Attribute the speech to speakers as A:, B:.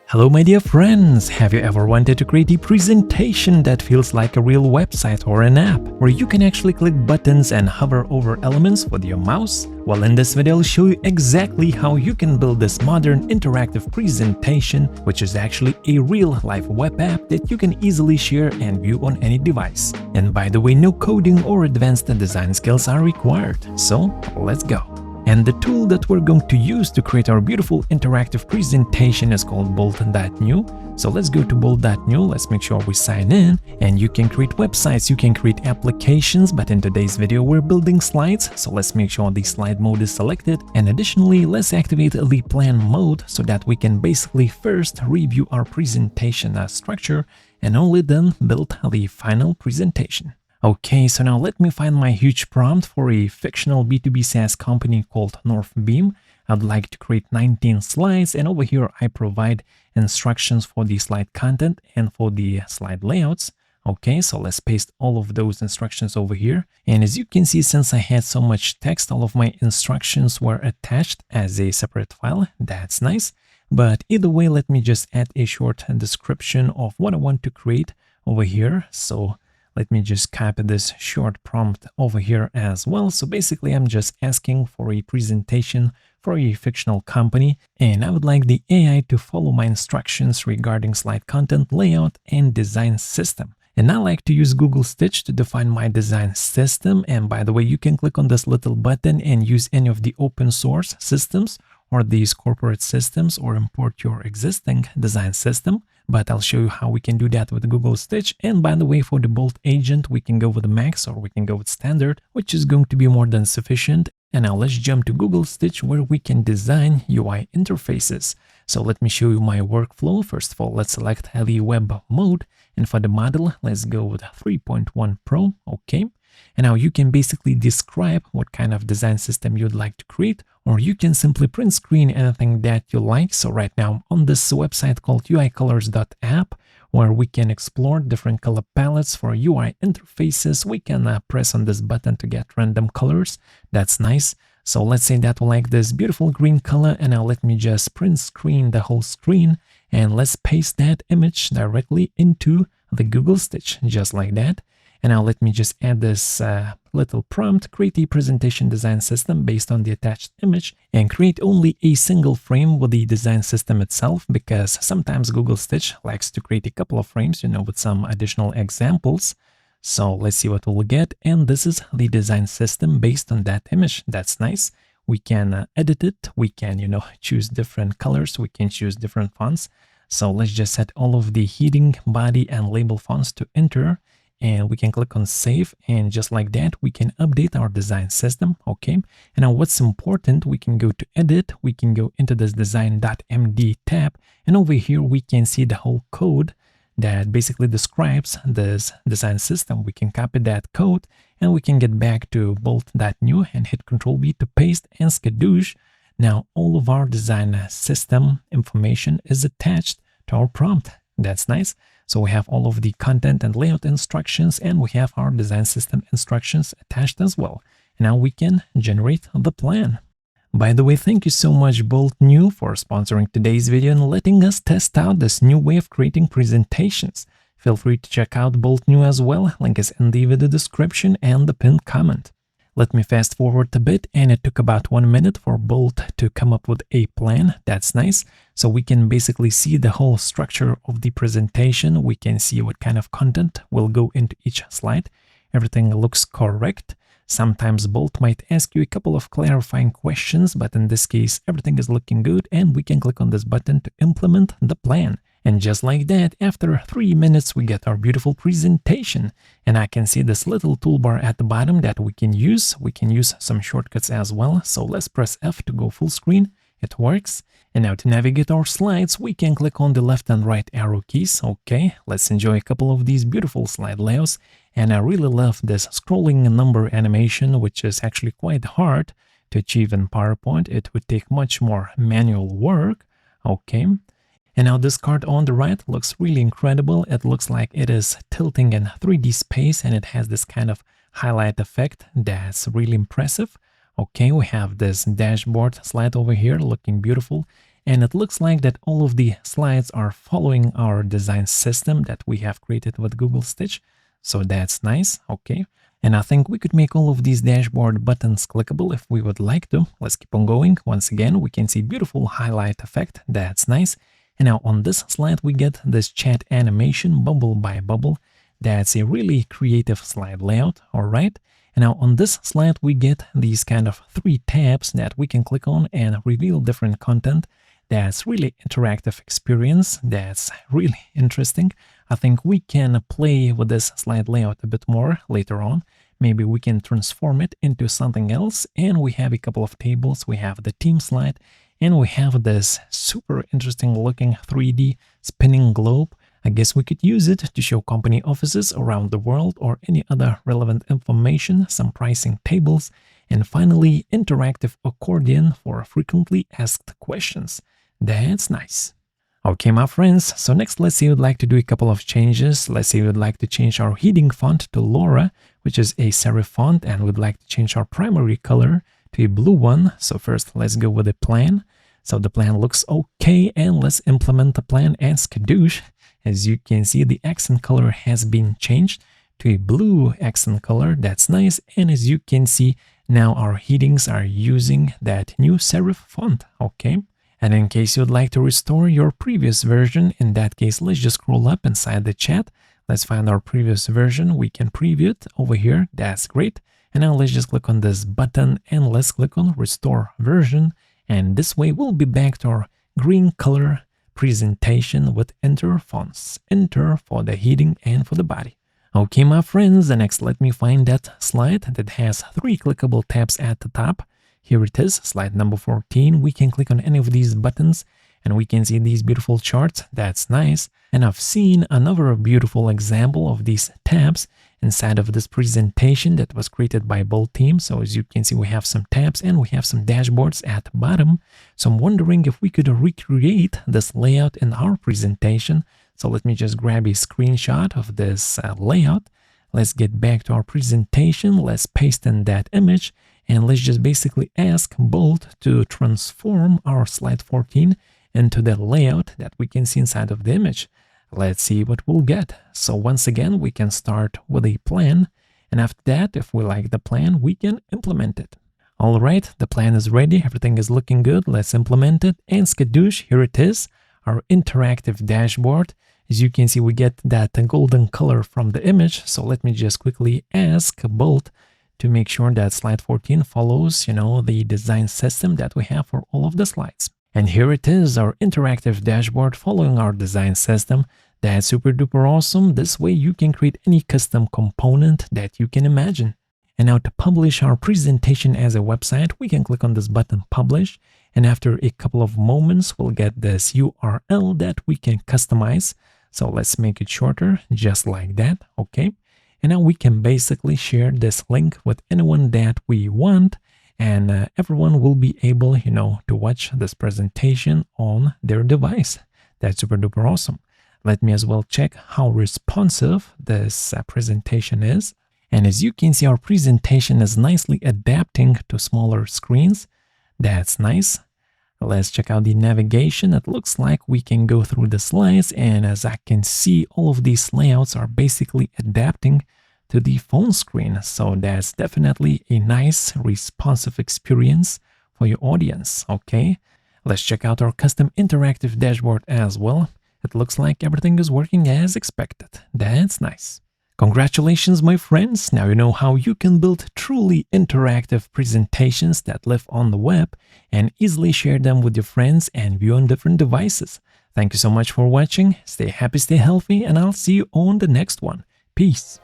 A: Hello my dear friends, have you ever wanted to create a presentation that feels like a real website or an app, where you can actually click buttons and hover over elements with your mouse? Well, in this video I'll show you exactly how you can build this modern interactive presentation, which is actually a real life web app that you can easily share and view on any device. And by the way, no coding or advanced design skills are required, so let's go. And the tool that we're going to use to create our beautiful interactive presentation is called Bolt.new. So let's go to Bolt.new, let's make sure we sign in, and you can create websites, you can create applications, but in today's video we're building slides, so let's make sure the slide mode is selected, and additionally let's activate the plan mode so that we can basically first review our presentation structure and only then build the final presentation. Okay, so now let me find my huge prompt for a fictional B2B SaaS company called Northbeam. I'd like to create 19 slides, and over here I provide instructions for the slide content and for the slide layouts. Okay, so let's paste all of those instructions over here. And as you can see, since I had so much text, all of my instructions were attached as a separate file. That's nice. But either way, let me just add a short description of what I want to create over here. So let me just copy this short prompt over here as well. So basically, I'm just asking for a presentation for a fictional company, and I would like the AI to follow my instructions regarding slide content, layout, and design system. And I like to use Google Stitch to define my design system. And by the way, you can click on this little button and use any of the open source systems or these corporate systems, or import your existing design system. But I'll show you how we can do that with Google Stitch. And by the way, for the Bolt agent, we can go with Max or we can go with Standard, which is going to be more than sufficient. And now let's jump to Google Stitch, where we can design UI interfaces. So let me show you my workflow. First of all, let's select the web mode. And for the model, let's go with 3.1 Pro. Okay. And now you can basically describe what kind of design system you'd like to create, or you can simply print screen anything that you like. So right now I'm on this website called uicolors.app, where we can explore different color palettes for UI interfaces. We can press on this button to get random colors. That's nice. So let's say that we like this beautiful green color, and now let me just print screen the whole screen, and let's paste that image directly into the Google Stitch, just like that. And now let me just add this little prompt: create a presentation design system based on the attached image, and create only a single frame with the design system itself, because sometimes Google Stitch likes to create a couple of frames, with some additional examples. So let's see what we'll get. And this is the design system based on that image. That's nice. We can edit it. We can, choose different colors. We can choose different fonts. So let's just set all of the heading, body, and label fonts to enter. And we can click on save, and just like that we can update our design system. Okay, and now what's important, we can go to edit, we can go into this design.md tab, and over here we can see the whole code that basically describes this design system. We can copy that code and we can get back to Bolt.new and hit Ctrl V to paste and skadoosh. Now all of our design system information is attached to our prompt. That's nice. So we have all of the content and layout instructions, and we have our design system instructions attached as well. Now we can generate the plan. By the way, thank you so much Bolt.new for sponsoring today's video and letting us test out this new way of creating presentations. Feel free to check out Bolt.new as well. Link is in the video description and the pinned comment. Let me fast forward a bit, and it took about 1 minute for Bolt to come up with a plan. That's nice. So we can basically see the whole structure of the presentation. We can see what kind of content will go into each slide. Everything looks correct. Sometimes Bolt might ask you a couple of clarifying questions, but in this case, everything is looking good, and we can click on this button to implement the plan. And just like that, after 3 minutes, we get our beautiful presentation. And I can see this little toolbar at the bottom that we can use. We can use some shortcuts as well. So let's press F to go full screen. It works. And now to navigate our slides, we can click on the left and right arrow keys. Okay, let's enjoy a couple of these beautiful slide layouts. And I really love this scrolling number animation, which is actually quite hard to achieve in PowerPoint. It would take much more manual work. Okay. And now this card on the right looks really incredible. It looks like it is tilting in 3D space, and it has this kind of highlight effect that's really impressive. Okay, we have this dashboard slide over here looking beautiful. And it looks like that all of the slides are following our design system that we have created with Google Stitch. So that's nice, okay. And I think we could make all of these dashboard buttons clickable if we would like to. Let's keep on going. Once again, we can see beautiful highlight effect. That's nice. And now on this slide, we get this chat animation bubble by bubble. That's a really creative slide layout, all right? And now on this slide, we get these kind of 3 tabs that we can click on and reveal different content. That's really interactive experience. That's really interesting. I think we can play with this slide layout a bit more later on. Maybe we can transform it into something else. And we have a couple of tables. We have the team slide, and we have this super interesting looking 3D spinning globe. I guess we could use it to show company offices around the world or any other relevant information, some pricing tables, and finally, interactive accordion for frequently asked questions. That's nice. Okay, my friends, so next let's say you'd like to do a couple of changes. Let's say we'd like to change our heading font to Laura, which is a serif font, and we'd like to change our primary color to a blue one. So first, let's go with the plan. So the plan looks okay, and let's implement the plan as Skadoosh. As you can see, the accent color has been changed to a blue accent color. That's nice. And as you can see, now our headings are using that new serif font, okay? And in case you'd like to restore your previous version, in that case, let's just scroll up inside the chat. Let's find our previous version. We can preview it over here. That's great. And now let's just click on this button and let's click on Restore Version. And this way we'll be back to our green color presentation with enter fonts. Enter for the heading and for the body. Okay, my friends, and next let me find that slide that has 3 clickable tabs at the top. Here it is, slide number 14. We can click on any of these buttons and we can see these beautiful charts. That's nice. And I've seen another beautiful example of these tabs inside of this presentation that was created by Bolt team. So as you can see, we have some tabs and we have some dashboards at the bottom. So I'm wondering if we could recreate this layout in our presentation. So let me just grab a screenshot of this layout. Let's get back to our presentation. Let's paste in that image. And let's just basically ask Bolt to transform our slide 14 into the layout that we can see inside of the image. Let's see what we'll get. So once again, we can start with a plan. And after that, if we like the plan, we can implement it. All right, the plan is ready. Everything is looking good. Let's implement it. And Skadoosh, here it is, our interactive dashboard. As you can see, we get that golden color from the image. So let me just quickly ask Bolt to make sure that slide 14 follows, the design system that we have for all of the slides. And here it is, our interactive dashboard following our design system. That's super duper awesome. This way you can create any custom component that you can imagine. And now to publish our presentation as a website, we can click on this button, Publish. And after a couple of moments, we'll get this URL that we can customize. So let's make it shorter, just like that, okay? And now we can basically share this link with anyone that we want, and everyone will be able, to watch this presentation on their device. That's super duper awesome. Let me as well check how responsive this presentation is. And as you can see, our presentation is nicely adapting to smaller screens. That's nice. Let's check out the navigation. It looks like we can go through the slides, and as I can see, all of these layouts are basically adapting to the phone screen. So that's definitely a nice responsive experience for your audience, okay? Let's check out our custom interactive dashboard as well. It looks like everything is working as expected. That's nice. Congratulations, my friends. Now you know how you can build truly interactive presentations that live on the web and easily share them with your friends and view on different devices. Thank you so much for watching. Stay happy, stay healthy, and I'll see you on the next one. Peace.